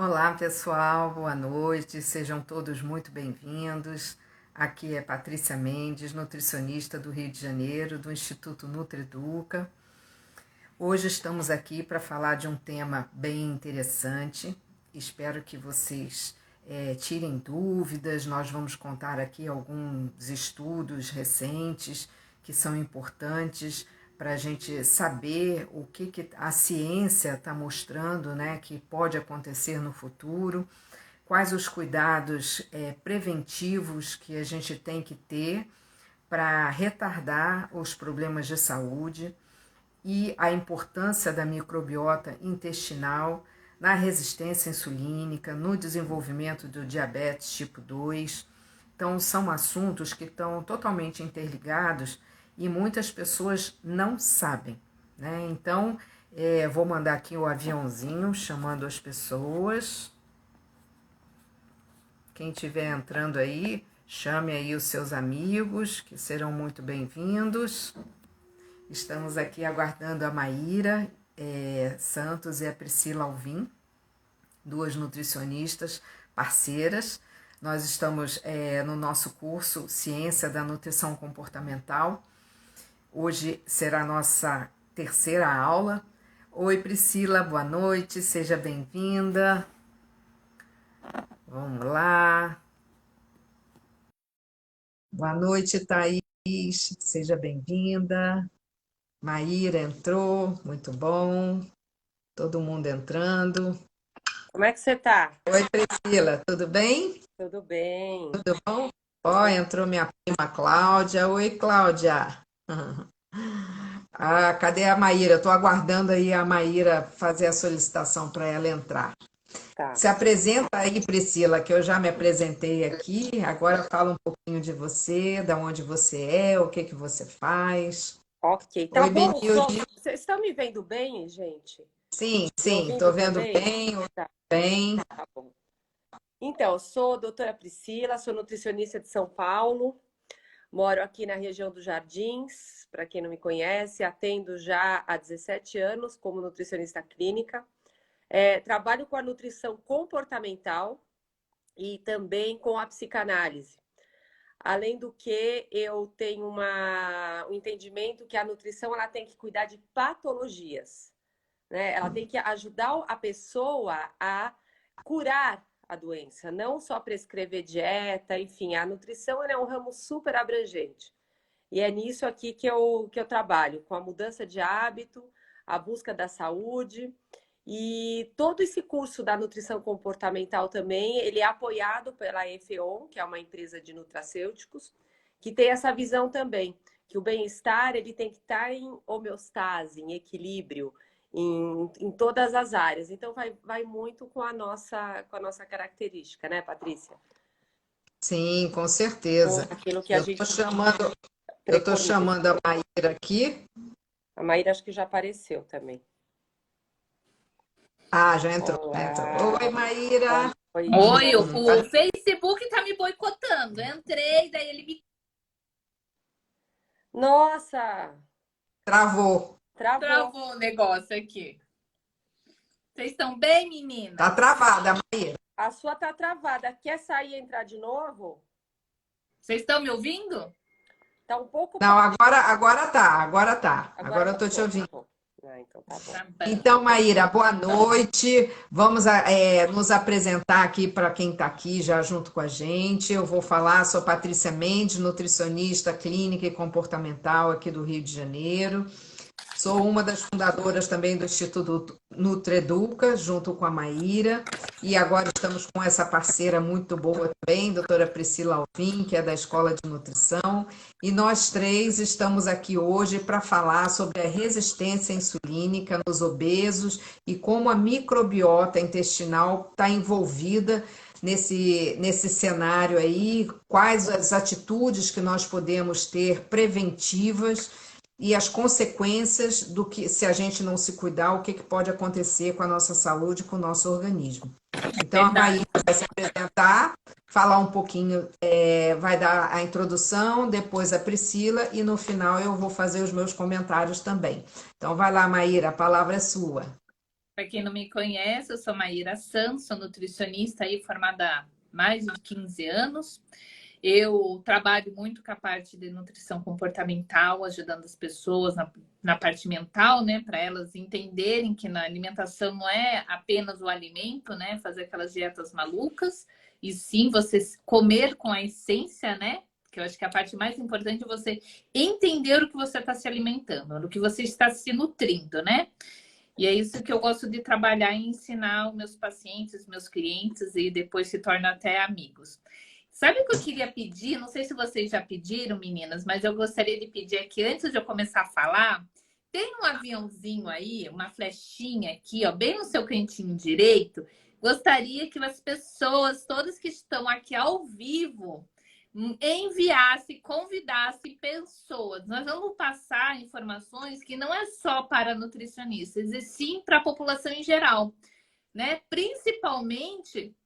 Olá, pessoal, boa noite, sejam todos muito bem-vindos. Aqui é Patrícia Mendes, nutricionista do Rio de Janeiro, do Instituto Nutreduca. Hoje estamos aqui para falar de um tema bem interessante. Espero que vocês tirem dúvidas. Nós vamos contar aqui alguns estudos recentes que são importantes para a gente saber o que a ciência está mostrando, né, que pode acontecer no futuro, quais os cuidados preventivos que a gente tem que ter para retardar os problemas de saúde e a importância da microbiota intestinal na resistência insulínica, no desenvolvimento do diabetes tipo 2. Então, são assuntos que estão totalmente interligados e muitas pessoas não sabem, né? Então, vou mandar aqui o aviãozinho chamando as pessoas. Quem estiver entrando aí, chame aí os seus amigos, que serão muito bem-vindos. Estamos aqui aguardando a Maíra Santos e a Priscila Alvim, duas nutricionistas parceiras. Nós estamos no nosso curso Ciência da Nutrição Comportamental. Hoje será a nossa terceira aula. Oi, Priscila, boa noite, seja bem-vinda. Vamos lá. Boa noite, Thaís, seja bem-vinda. Maíra entrou, muito bom. Todo mundo entrando. Como é que você tá? Oi, Priscila, tudo bem? Tudo bem. Tudo bom? Ó, entrou minha prima Cláudia. Oi, Cláudia. Ah, cadê a Maíra? Estou aguardando aí a Maíra fazer a solicitação para ela entrar. Tá. Se apresenta aí, Priscila, que eu já me apresentei aqui. Agora fala um pouquinho de você, da onde você é, o que que você faz. Ok. Tá Oi, bom? Benilde. Vocês estão me vendo bem, gente? Sim, Me sim, estou ouvindo vendo também? bem, Tá, bem. tá bom. Então, eu sou a doutora Priscila, sou nutricionista de São Paulo, moro aqui na região dos Jardins, para quem não me conhece, atendo já há 17 anos como nutricionista clínica. Trabalho com a nutrição comportamental e também com a psicanálise. Além do que, eu tenho um entendimento que a nutrição ela tem que cuidar de patologias, né? Ela tem que ajudar a pessoa a curar a doença, não só prescrever dieta, enfim, a nutrição é um ramo super abrangente. E é nisso aqui que eu trabalho, com a mudança de hábito, a busca da saúde. E todo esse curso da nutrição comportamental também, ele é apoiado pela EFEON, que é uma empresa de nutracêuticos, que tem essa visão também, que o bem-estar ele tem que estar em homeostase, em equilíbrio, em todas as áreas. Então vai muito com a nossa característica, né, Patrícia? Sim, com Com certeza. aquilo que a Eu estou gente chamando, eu estou preconiza. chamando a Maíra aqui. A Maíra acho que já apareceu também. Ah, já entrou, já entrou. Oi, Olá, boa Maíra. noite. Oi, o Facebook tá me boicotando. Entrei, daí ele me Nossa, Travou. travou. travou o negócio aqui. Vocês estão bem, Tá meninas? travada, Maíra. A sua tá travada. Quer sair e entrar de novo? Vocês estão me ouvindo? Tá um pouco. Não, agora tá, agora tá. Agora Agora eu tá tô te bom, tá ouvindo. bom. Ah, então tá bom. Tá bom. Então, Maíra, boa noite. Vamos nos apresentar aqui para quem está aqui já junto com a gente. Eu vou falar, sou Patrícia Mendes, nutricionista clínica e comportamental aqui do Rio de Janeiro. Sou uma das fundadoras também do Instituto Nutreduca, junto com a Maíra, e agora estamos com essa parceira muito boa também, doutora Priscila Alvim, que é da Escola de Nutrição, e nós três estamos aqui hoje para falar sobre a resistência insulínica nos obesos e como a microbiota intestinal está envolvida nesse cenário aí, quais as atitudes que nós podemos ter preventivas e as consequências do que, se a gente não se cuidar, o que, que pode acontecer com a nossa saúde, com o nosso organismo. Então, a Verdade. Maíra vai se apresentar, falar um pouquinho, vai dar a introdução, depois a Priscila, e no final eu vou fazer os meus comentários também. Então, vai lá, Maíra, a palavra é sua. Para quem não me conhece, eu sou Maíra Santos, sou nutricionista aí formada há mais de 15 anos. Eu trabalho muito com a parte de nutrição comportamental, ajudando as pessoas na parte mental, né? Para elas entenderem que na alimentação não é apenas o alimento, né? Fazer aquelas dietas malucas, e sim você comer com a essência, né? Que eu acho que a parte mais importante é você entender o que você está se alimentando, no que você está se nutrindo, né? E é isso que eu gosto de trabalhar e ensinar os meus pacientes, meus clientes, e depois se torna até amigos. Sabe o que eu queria pedir? Não sei se vocês já pediram, meninas, mas eu gostaria de pedir aqui, antes de eu começar a falar, tem um aviãozinho aí, uma flechinha aqui, ó, bem no seu cantinho direito. Gostaria que as pessoas, todas que estão aqui ao vivo, enviasse, convidasse pessoas. Nós vamos passar informações que não é só para nutricionistas, e sim para a população em geral, né? Principalmente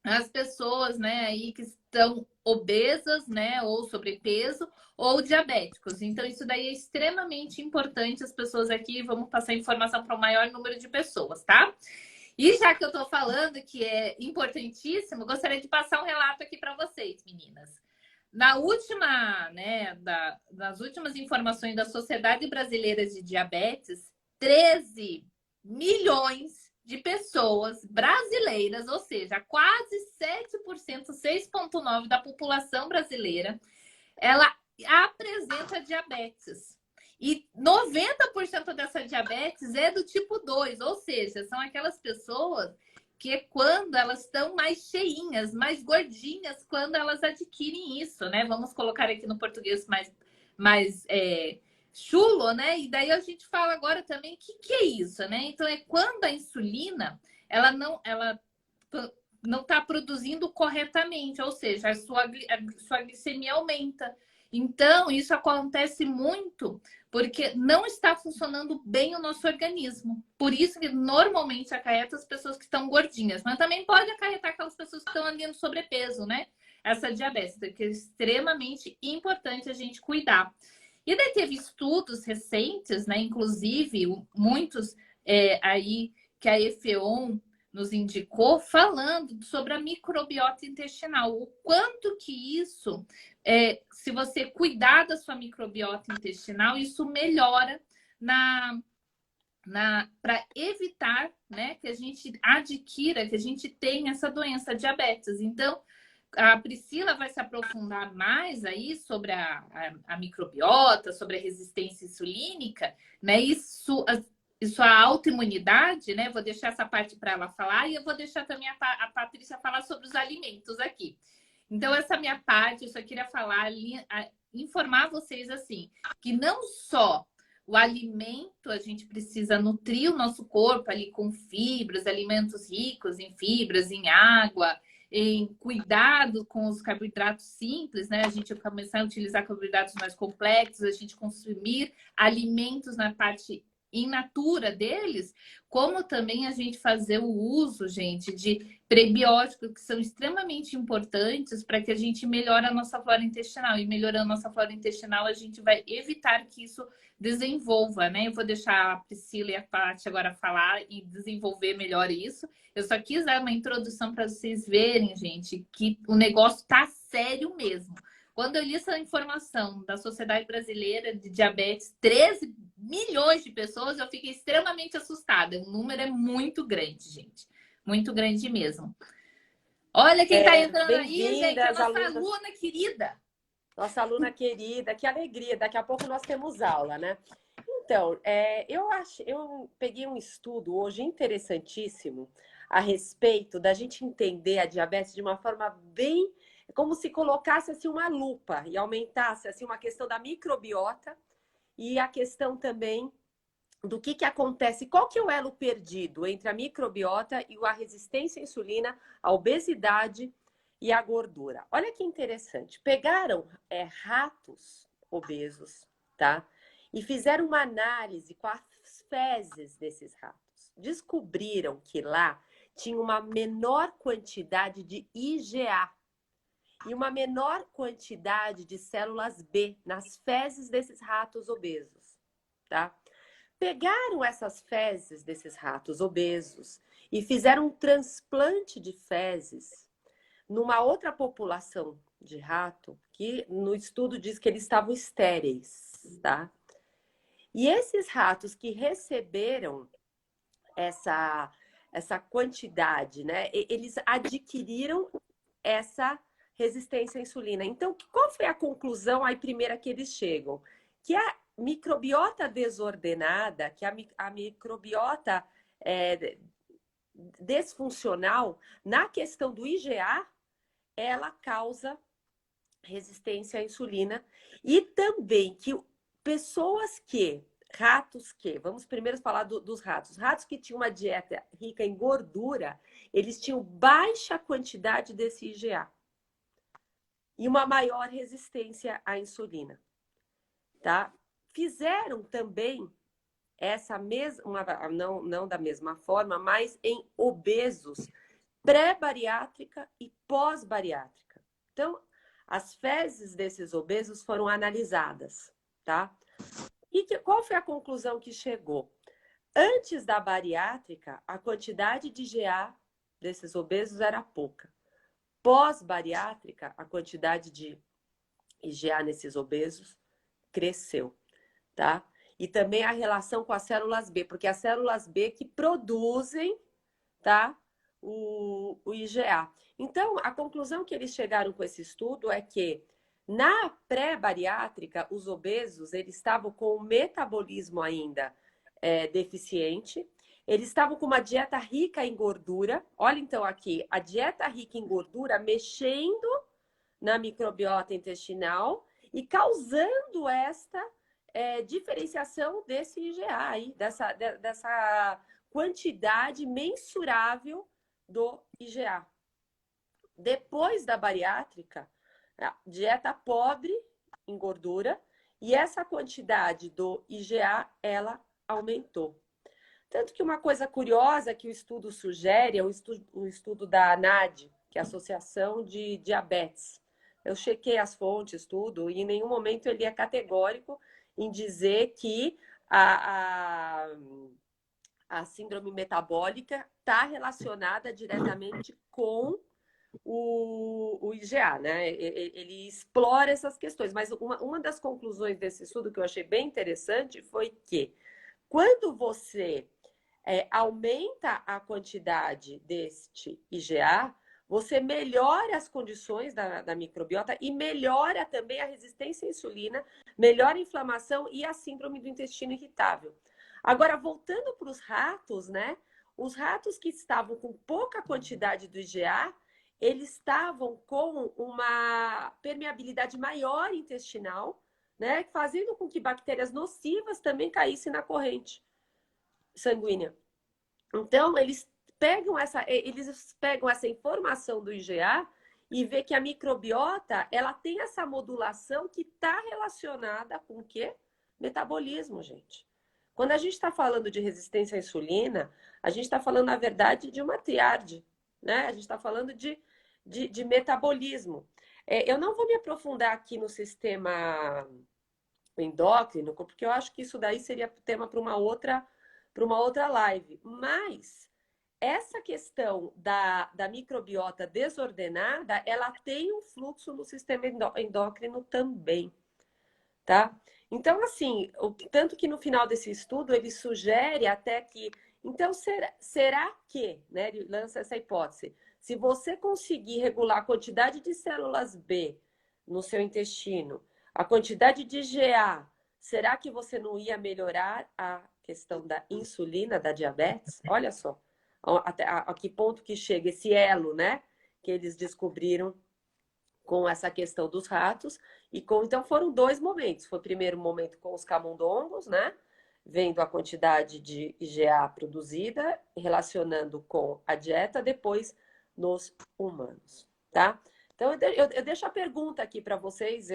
as pessoas, né, aí que estão obesas, né, ou sobrepeso, ou diabéticos. Então, isso daí é extremamente importante. As pessoas aqui, vamos passar informação para o maior número de pessoas, tá? E já que eu estou falando que é importantíssimo, gostaria de passar um relato aqui para vocês, meninas. Na última, né, nas últimas informações da Sociedade Brasileira de Diabetes, 13 milhões de pessoas brasileiras, ou seja, quase 7%, 6,9% da população brasileira, ela apresenta diabetes. E 90% dessa diabetes é do tipo 2, ou seja, são aquelas pessoas que é quando elas estão mais cheinhas, mais gordinhas, quando elas adquirem isso, né? Vamos colocar aqui no português mais chulo, né? E daí a gente fala agora também o que é isso, né? Então é quando a insulina ela não está produzindo corretamente, ou seja, a sua glicemia aumenta. Então, isso acontece muito porque não está funcionando bem o nosso organismo. Por isso que normalmente acarreta as pessoas que estão gordinhas, mas também pode acarretar aquelas pessoas que estão ali no sobrepeso, né? Essa diabetes, que é extremamente importante a gente cuidar. E daí teve estudos recentes, né? Inclusive, muitos aí que a EFEON nos indicou, falando sobre a microbiota intestinal. O quanto que isso, se você cuidar da sua microbiota intestinal, isso melhora para evitar, né, que a gente adquira, que a gente tenha essa doença, diabetes. Então, a Priscila vai se aprofundar mais aí sobre a microbiota, sobre a resistência insulínica, né? Isso a autoimunidade, né? Vou deixar essa parte para ela falar e eu vou deixar também a Patrícia falar sobre os alimentos aqui. Então, essa minha parte, eu só queria falar, informar vocês assim, que não só o alimento, a gente precisa nutrir o nosso corpo ali com fibras, alimentos ricos em fibras, em água, em cuidado com os carboidratos simples, né? A gente começar a utilizar carboidratos mais complexos, a gente consumir alimentos na parte in natura deles, como também a gente fazer o uso, gente, de prebióticos que são extremamente importantes para que a gente melhore a nossa flora intestinal. E melhorando a nossa flora intestinal, a gente vai evitar que isso desenvolva, né? Eu vou deixar a Priscila e a Paty agora falar e desenvolver melhor isso. Eu só quis dar uma introdução para vocês verem, gente, que o negócio tá sério mesmo. Quando eu li essa informação da Sociedade Brasileira de Diabetes, 13 milhões de pessoas, eu fiquei extremamente assustada. O número é muito grande, gente. Muito grande mesmo. Olha quem está entrando aí, gente, é a nossa aluna querida. Nossa aluna querida, que alegria. Daqui a pouco nós temos aula, né? Então, eu peguei um estudo hoje interessantíssimo a respeito da gente entender a diabetes de uma forma bem... como se colocasse assim uma lupa e aumentasse assim uma questão da microbiota e a questão também do que acontece, qual que é o elo perdido entre a microbiota e a resistência à insulina, a obesidade e a gordura. Olha que interessante, pegaram ratos obesos, tá? E fizeram uma análise com as fezes desses ratos. Descobriram que lá tinha uma menor quantidade de IgA e uma menor quantidade de células B nas fezes desses ratos obesos, tá? pegaram essas fezes desses ratos obesos e fizeram um transplante de fezes numa outra população de rato, que no estudo diz que eles estavam estéreis, tá? E esses ratos que receberam essa quantidade, né? Eles adquiriram essa resistência à insulina. Então, qual foi a conclusão aí primeira que eles chegam? Que a microbiota desordenada, que a microbiota desfuncional, na questão do IgA, ela causa resistência à insulina. E também que ratos que, vamos primeiro falar dos ratos. Ratos que tinham uma dieta rica em gordura, eles tinham baixa quantidade desse IgA e uma maior resistência à insulina, tá? Fizeram também essa mesma, não da mesma forma, mas em obesos, pré-bariátrica e pós-bariátrica. Então, as fezes desses obesos foram analisadas, tá? E qual foi a conclusão que chegou? Antes da bariátrica, a quantidade de IgA desses obesos era pouca. Pós-bariátrica, a quantidade de IgA nesses obesos cresceu, tá? E também a relação com as células B, porque as células B que produzem, tá, o IgA. Então, a conclusão que eles chegaram com esse estudo é que na pré-bariátrica, os obesos, eles estavam com o metabolismo ainda deficiente, eles estavam com uma dieta rica em gordura. Olha então aqui, a dieta rica em gordura mexendo na microbiota intestinal e causando esta diferenciação desse IgA aí, dessa quantidade mensurável do IgA. Depois da bariátrica, dieta pobre em gordura, e essa quantidade do IgA, ela aumentou. Tanto que uma coisa curiosa que o estudo sugere é o estudo da ANAD, que é a Associação de Diabetes. Eu chequei as fontes, tudo, e em nenhum momento ele é categórico em dizer que a síndrome metabólica está relacionada diretamente com o IgA, né? Ele explora essas questões, mas uma das conclusões desse estudo que eu achei bem interessante foi que quando você aumenta a quantidade deste IgA, você melhora as condições da microbiota e melhora também a resistência à insulina, melhora a inflamação e a síndrome do intestino irritável. Agora, voltando para os ratos, né? Os ratos que estavam com pouca quantidade do IgA, eles estavam com uma permeabilidade maior intestinal, né? Fazendo com que bactérias nocivas também caíssem na corrente sanguínea. Então, eles pegam essa informação do IgA e vê que a microbiota, ela tem essa modulação que está relacionada com o quê? Metabolismo, gente. Quando a gente está falando de resistência à insulina, a gente está falando, na verdade, de uma triade, né? A gente está falando de metabolismo. Eu não vou me aprofundar aqui no sistema endócrino, porque eu acho que isso daí seria tema para uma outra live. Mas essa questão da microbiota desordenada, ela tem um fluxo no sistema endócrino também, tá? Então, assim, tanto que no final desse estudo ele sugere até que, então, será que, né, ele lança essa hipótese, se você conseguir regular a quantidade de células B no seu intestino, a quantidade de IgA, será que você não ia melhorar a questão da insulina, da diabetes? Olha só, até a que ponto que chega esse elo, né, que eles descobriram com essa questão dos ratos. Então foram dois momentos. Foi o primeiro momento com os camundongos, né? Vendo a quantidade de IgA produzida, relacionando com a dieta, depois nos humanos, tá? Então eu deixo a pergunta aqui para vocês,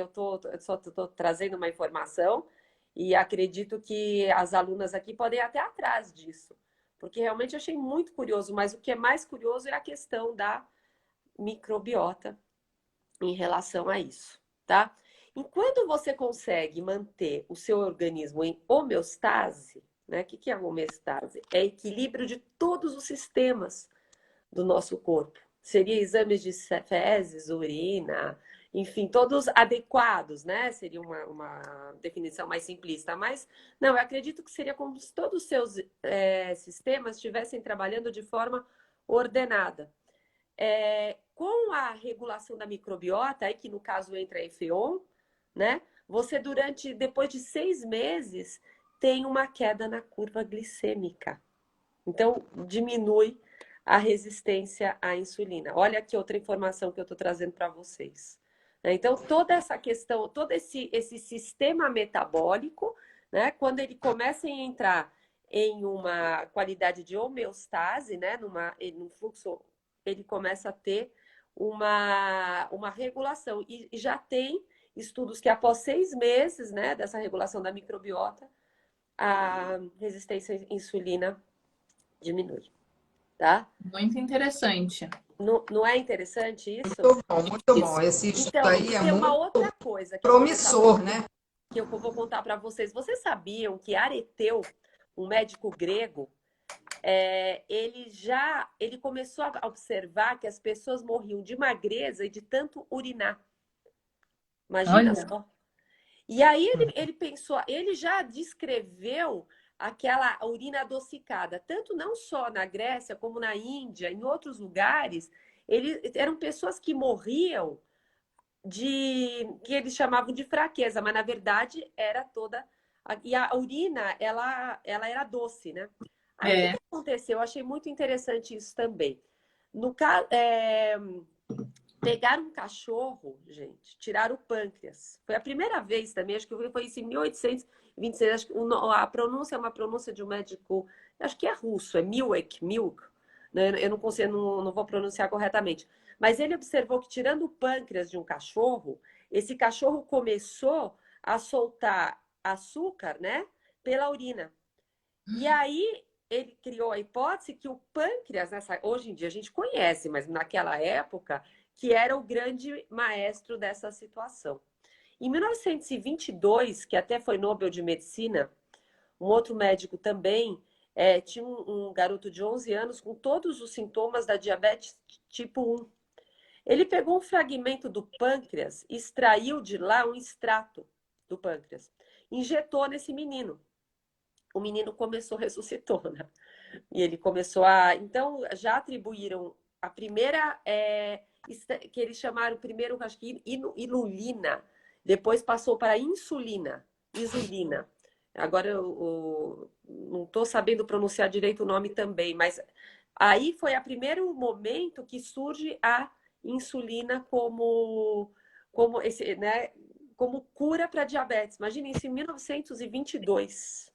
só tô trazendo uma informação e acredito que as alunas aqui podem ir até atrás disso, porque realmente eu achei muito curioso, mas o que é mais curioso é a questão da microbiota em relação a isso, tá? Enquanto você consegue manter o seu organismo em homeostase, né? O que é a homeostase? É equilíbrio de todos os sistemas do nosso corpo. Seria exames de fezes, urina, enfim, todos adequados, né? Seria uma definição mais simplista. Mas, não, eu acredito que seria como se todos os seus sistemas estivessem trabalhando de forma ordenada. Com a regulação da microbiota, aí que no caso entra a EFEON, né? Você depois de 6 meses, tem uma queda na curva glicêmica. Então, diminui a resistência à insulina. Olha aqui outra informação que eu estou trazendo para vocês. Então, toda essa questão, todo esse sistema metabólico, né, quando ele começa a entrar em uma qualidade de homeostase, né, num fluxo, ele começa a ter uma regulação. E já tem estudos que após 6 meses, né, dessa regulação da microbiota, a resistência à insulina diminui, tá? Muito interessante. Não é interessante isso? Muito bom, muito bom. Esse estudo Então, aí é tem uma muito outra coisa que promissor, né? que eu vou contar para vocês. Vocês sabiam que Areteu, um médico grego, ele começou a observar que as pessoas morriam de magreza e de tanto urinar. Imagina só. E aí ele pensou, ele já descreveu aquela urina adocicada, tanto não só na Grécia, como na Índia, em outros lugares, eram pessoas que morriam que eles chamavam de fraqueza, mas na verdade era toda. E a urina, ela era doce, né? Aí o que aconteceu? Eu achei muito interessante isso também. No caso, pegaram um cachorro, gente, tiraram o pâncreas. Foi a primeira vez também, acho que foi isso em 1826. Acho que a pronúncia é uma pronúncia de um médico, acho que é russo, é Milk, né? Eu não consigo, não vou pronunciar corretamente. Mas ele observou que tirando o pâncreas de um cachorro, esse cachorro começou a soltar açúcar, né, pela urina. E aí ele criou a hipótese que o pâncreas, hoje em dia a gente conhece, mas naquela época, que era o grande maestro dessa situação. Em 1922, que até foi Nobel de Medicina, um outro médico também tinha um garoto de 11 anos com todos os sintomas da diabetes tipo 1. Ele pegou um fragmento do pâncreas, extraiu de lá um extrato do pâncreas, injetou nesse menino. O menino ressuscitou, né? E ele começou a... Então, já atribuíram a primeira... que eles chamaram primeiro, acho que inulina. Depois passou para insulina. Agora, eu não estou sabendo pronunciar direito o nome também, mas aí foi o primeiro momento que surge a insulina como cura para diabetes. Imagina isso em 1922.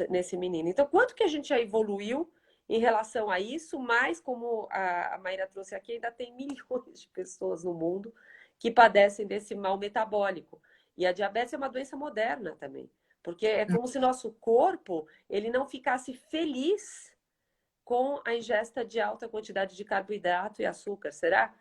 Nesse menino. Então, quanto que a gente já evoluiu em relação a isso, mas como a Maíra trouxe aqui, ainda tem milhões de pessoas no mundo que padecem desse mal metabólico. E a diabetes é uma doença moderna também, porque é como se nosso corpo ele não ficasse feliz com a ingesta de alta quantidade de carboidrato e açúcar, será?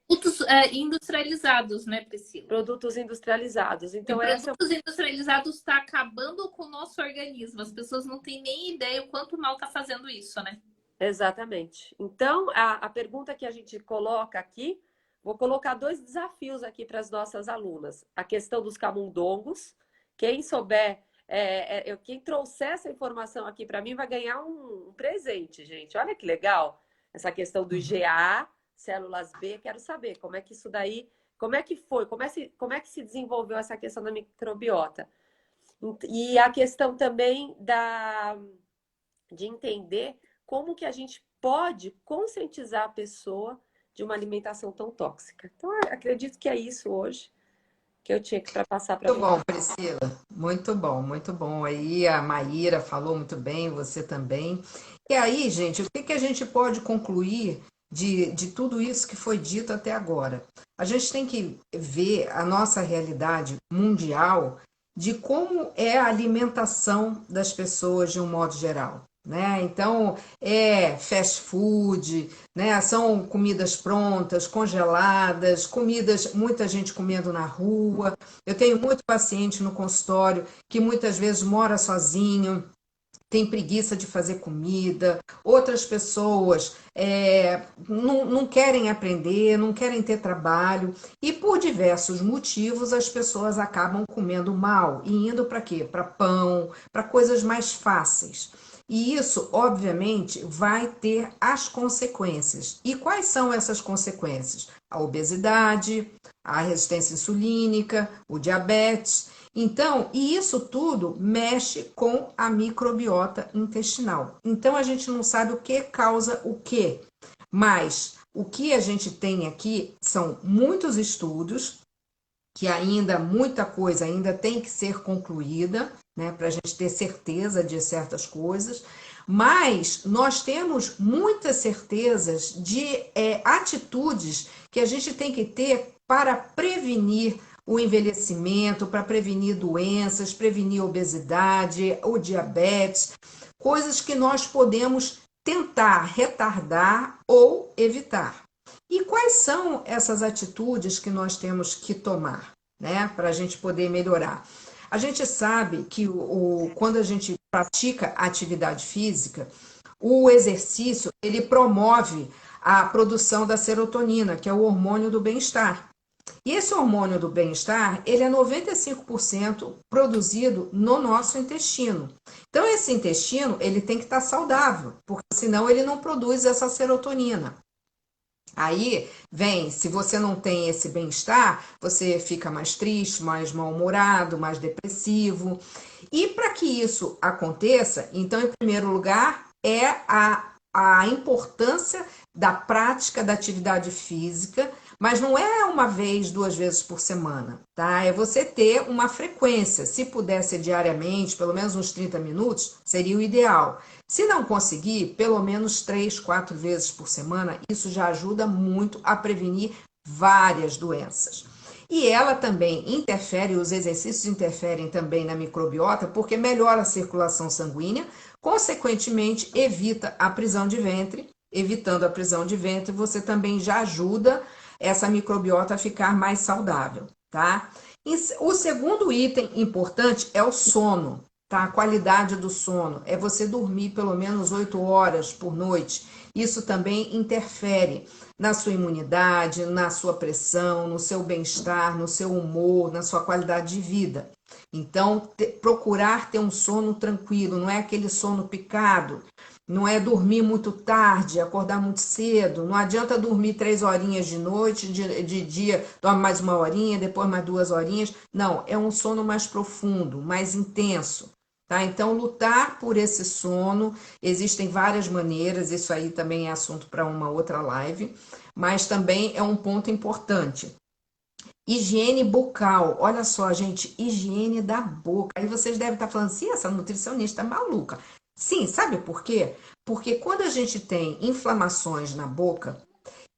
Produtos industrializados, né, Priscila? Produtos industrializados. Então, produtos industrializados está acabando com o nosso organismo. As pessoas não têm nem ideia o quanto mal está fazendo isso, né? Exatamente. Então, a pergunta que a gente coloca aqui, vou colocar 2 desafios aqui para as nossas alunas. A questão dos camundongos. Quem souber, quem trouxer essa informação aqui para mim vai ganhar um presente, gente. Olha que legal. Essa questão do IgA, células B, quero saber como é que isso daí, como é que foi, como é que se desenvolveu essa questão da microbiota. E a questão também de entender como que a gente pode conscientizar a pessoa de uma alimentação tão tóxica. Então, acredito que é isso hoje que eu tinha que passar para você. Muito bom, Priscila. Muito bom, muito bom. Aí a Maíra falou muito bem, você também. E aí, gente, o que a gente pode concluir de tudo isso que foi dito até agora? A gente tem que ver a nossa realidade mundial de como é a alimentação das pessoas de um modo geral. né? Então, é fast food, né? São comidas prontas, congeladas, comidas, muita gente comendo na rua. Eu tenho muito paciente no consultório que muitas vezes mora sozinho, tem preguiça de fazer comida, outras pessoas não querem aprender, não querem ter trabalho, e por diversos motivos as pessoas acabam comendo mal e indo para quê? Para pão, para coisas mais fáceis. E isso, obviamente, vai ter as consequências. E quais são essas consequências? A obesidade, a resistência insulínica, o diabetes. Então, e isso tudo mexe com a microbiota intestinal. Então, a gente não sabe o que causa o quê, mas o que a gente tem aqui são muitos estudos, que ainda muita coisa ainda tem que ser concluída, né, para a gente ter certeza de certas coisas, mas nós temos muitas certezas de atitudes que a gente tem que ter para prevenir o envelhecimento, para prevenir doenças, prevenir obesidade, o diabetes, coisas que nós podemos tentar retardar ou evitar. E quais são essas atitudes que nós temos que tomar, né, para a gente poder melhorar? A gente sabe que quando a gente pratica atividade física, o exercício ele promove a produção da serotonina, que é o hormônio do bem-estar. E esse hormônio do bem-estar, ele é 95% produzido no nosso intestino. Então, esse intestino, ele tem que estar saudável, porque senão ele não produz essa serotonina. Aí vem, se você não tem esse bem-estar, você fica mais triste, mais mal-humorado, mais depressivo. E para que isso aconteça, então, em primeiro lugar, é a importância da prática da atividade física, mas não é uma vez, 2 vezes por semana, tá? É você ter uma frequência. Se puder ser diariamente, pelo menos uns 30 minutos, seria o ideal. Se não conseguir, pelo menos 3, 4 vezes por semana, isso já ajuda muito a prevenir várias doenças. E ela também interfere, os exercícios interferem também na microbiota, porque melhora a circulação sanguínea, consequentemente evita a prisão de ventre. Evitando a prisão de ventre, você também já ajuda essa microbiota a ficar mais saudável, tá? E o segundo item importante é o sono, tá? A qualidade do sono é você dormir pelo menos 8 horas por noite. Isso também interfere na sua imunidade, na sua pressão, no seu bem-estar, no seu humor, na sua qualidade de vida. Então, procurar ter um sono tranquilo, não é aquele sono picado, não é dormir muito tarde, acordar muito cedo, não adianta dormir 3 horinhas de noite, de dia dorme mais 1 horinha, depois mais 2 horinhas. Não, é um sono mais profundo, mais intenso. Tá? Então, lutar por esse sono, existem várias maneiras, isso aí também é assunto para uma outra live, mas também é um ponto importante. Higiene bucal, olha só, gente, higiene da boca. Aí vocês devem estar falando assim, essa nutricionista é maluca. Sim, sabe por quê? Porque quando a gente tem inflamações na boca,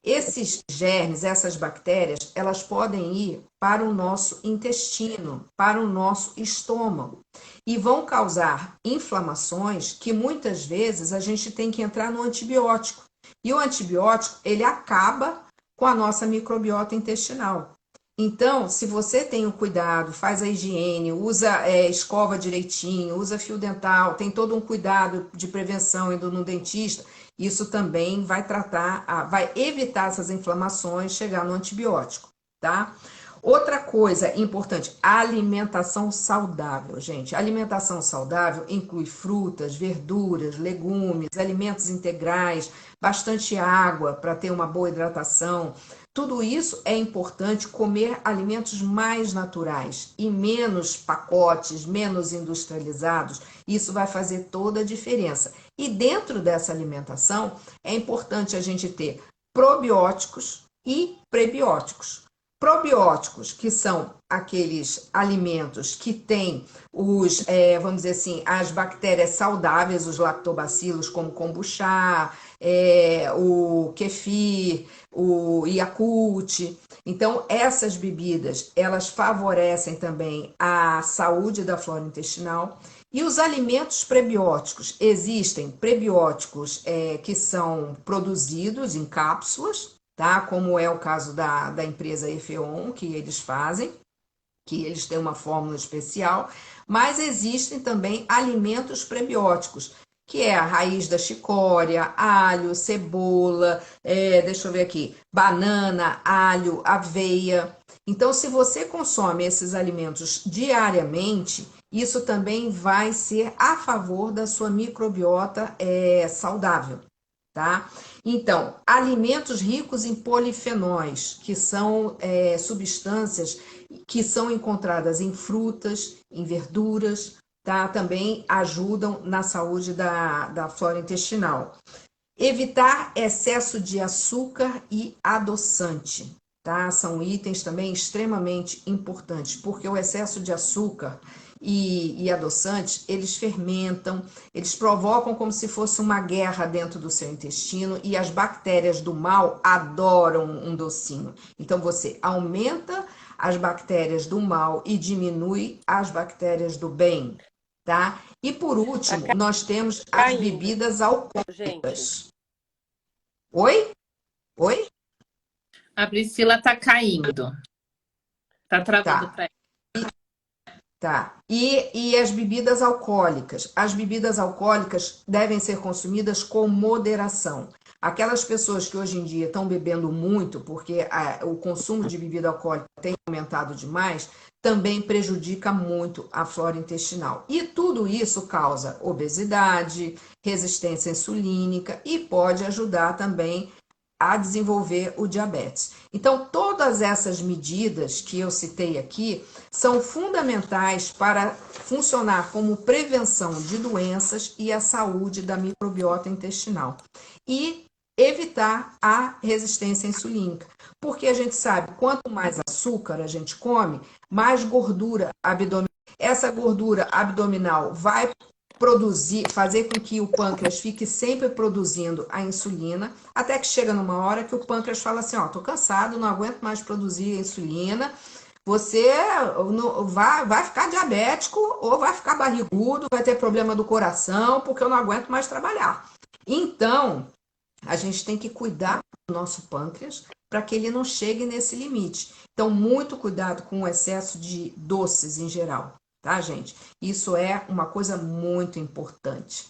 esses germes, essas bactérias, elas podem ir para o nosso intestino, para o nosso estômago e vão causar inflamações que muitas vezes a gente tem que entrar no antibiótico. E o antibiótico, ele acaba com a nossa microbiota intestinal. Então, se você tem o cuidado, faz a higiene, usa escova direitinho, usa fio dental, tem todo um cuidado de prevenção indo no dentista, isso também vai vai evitar essas inflamações, chegar no antibiótico, tá? Outra coisa importante, alimentação saudável, gente. Alimentação saudável inclui frutas, verduras, legumes, alimentos integrais, bastante água para ter uma boa hidratação. Tudo isso é importante, comer alimentos mais naturais e menos pacotes, menos industrializados. Isso vai fazer toda a diferença. E dentro dessa alimentação é importante a gente ter probióticos e prebióticos. Probióticos, que são aqueles alimentos que têm vamos dizer assim, as bactérias saudáveis, os lactobacilos, como kombucha, o kefir, o Yakult. Então, essas bebidas, elas favorecem também a saúde da flora intestinal E os alimentos prebióticos? Existem prebióticos que são produzidos em cápsulas, tá? Como é o caso da empresa Efeon, que eles fazem, que eles têm uma fórmula especial, mas existem também alimentos prebióticos, que é a raiz da chicória, alho, cebola, deixa eu ver aqui, banana, alho, aveia. Então, se você consome esses alimentos diariamente, isso também vai ser a favor da sua microbiota saudável, tá? Então, alimentos ricos em polifenóis, que são substâncias que são encontradas em frutas, em verduras, tá? Também ajudam na saúde da flora intestinal. Evitar excesso de açúcar e adoçante, tá? São itens também extremamente importantes, porque o excesso de açúcar e adoçantes, eles fermentam, eles provocam como se fosse uma guerra dentro do seu intestino e as bactérias do mal adoram um docinho. Então você aumenta as bactérias do mal e diminui as bactérias do bem, tá? E por último, nós temos as Caindo, bebidas gente. alcoólicas. Oi? Oi? A Priscila tá caindo. Tá travando Tá. para ela. Tá. E as bebidas alcoólicas? As bebidas alcoólicas devem ser consumidas com moderação. Aquelas pessoas que hoje em dia estão bebendo muito, porque o consumo de bebida alcoólica tem aumentado demais, também prejudica muito a flora intestinal. E tudo isso causa obesidade, resistência insulínica e pode ajudar também a desenvolver o diabetes. Então, todas essas medidas que eu citei aqui são fundamentais para funcionar como prevenção de doenças e a saúde da microbiota intestinal. E evitar a resistência insulínica, porque a gente sabe, quanto mais açúcar a gente come, mais gordura abdominal. Essa gordura abdominal vai produzir, fazer com que o pâncreas fique sempre produzindo a insulina, até que chega numa hora que o pâncreas fala assim, ó, tô cansado, não aguento mais produzir a insulina, você vai ficar diabético ou vai ficar barrigudo, vai ter problema do coração, porque eu não aguento mais trabalhar. Então, a gente tem que cuidar do nosso pâncreas para que ele não chegue nesse limite. Então, muito cuidado com o excesso de doces em geral, tá, gente? Isso é uma coisa muito importante.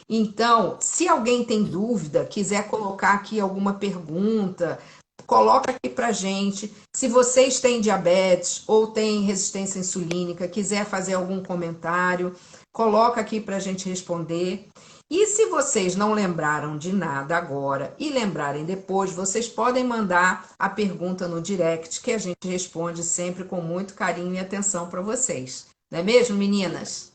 Então, se alguém tem dúvida, quiser colocar aqui alguma pergunta, coloca aqui pra gente. Se vocês têm diabetes ou têm resistência insulínica, quiser fazer algum comentário, coloca aqui pra gente responder. E se vocês não lembraram de nada agora e lembrarem depois, vocês podem mandar a pergunta no direct, que a gente responde sempre com muito carinho e atenção para vocês. Não é mesmo, meninas?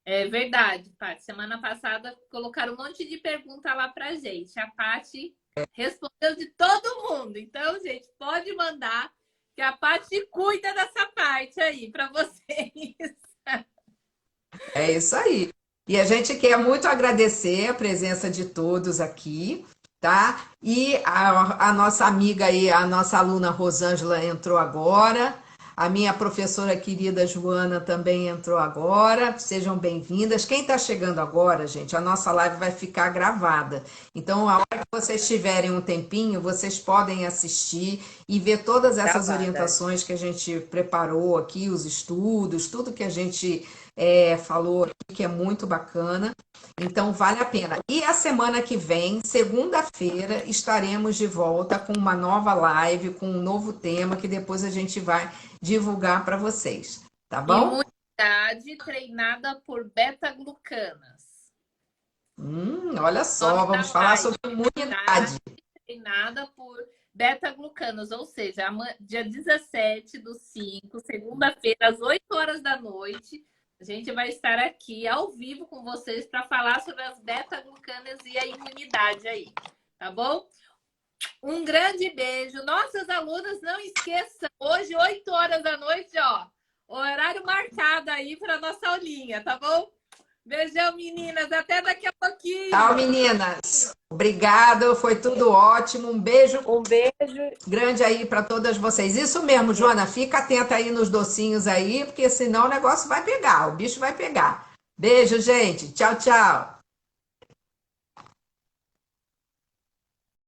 É verdade, Paty. Semana passada colocaram um monte de pergunta lá pra gente. A Paty respondeu de todo mundo. Então, gente, pode mandar que a Paty cuida dessa parte aí para vocês. É isso aí. E a gente quer muito agradecer a presença de todos aqui, tá? E a nossa amiga aí, a nossa aluna Rosângela entrou agora. A minha professora querida Joana também entrou agora. Sejam bem-vindas. Quem está chegando agora, gente, a nossa live vai ficar gravada. Então, a hora que vocês tiverem um tempinho, vocês podem assistir e ver todas essas orientações que a gente preparou aqui, os estudos, tudo que a gente falou aqui, que é muito bacana. Então, vale a pena. E a semana que vem, segunda-feira, estaremos de volta com uma nova live, com um novo tema, que depois a gente vai divulgar para vocês. Tá bom? Imunidade treinada por beta-glucanas. Olha só, vamos falar sobre imunidade. Treinada por beta-glucanos, ou seja, dia 17/5, segunda-feira, às 8 horas da noite, a gente vai estar aqui ao vivo com vocês para falar sobre as beta-glucanas e a imunidade aí, tá bom? Um grande beijo. Nossas alunas, não esqueçam, hoje, 8 horas da noite, ó, horário marcado aí para nossa aulinha, tá bom? Beijão, meninas. Até daqui a pouquinho. Tchau, meninas. Obrigada, foi tudo ótimo. Um beijo. Um beijo Grande aí para todas vocês. Isso mesmo, Joana, fica atenta aí nos docinhos aí, porque senão o negócio vai pegar, o bicho vai pegar. Beijo, gente. Tchau, tchau.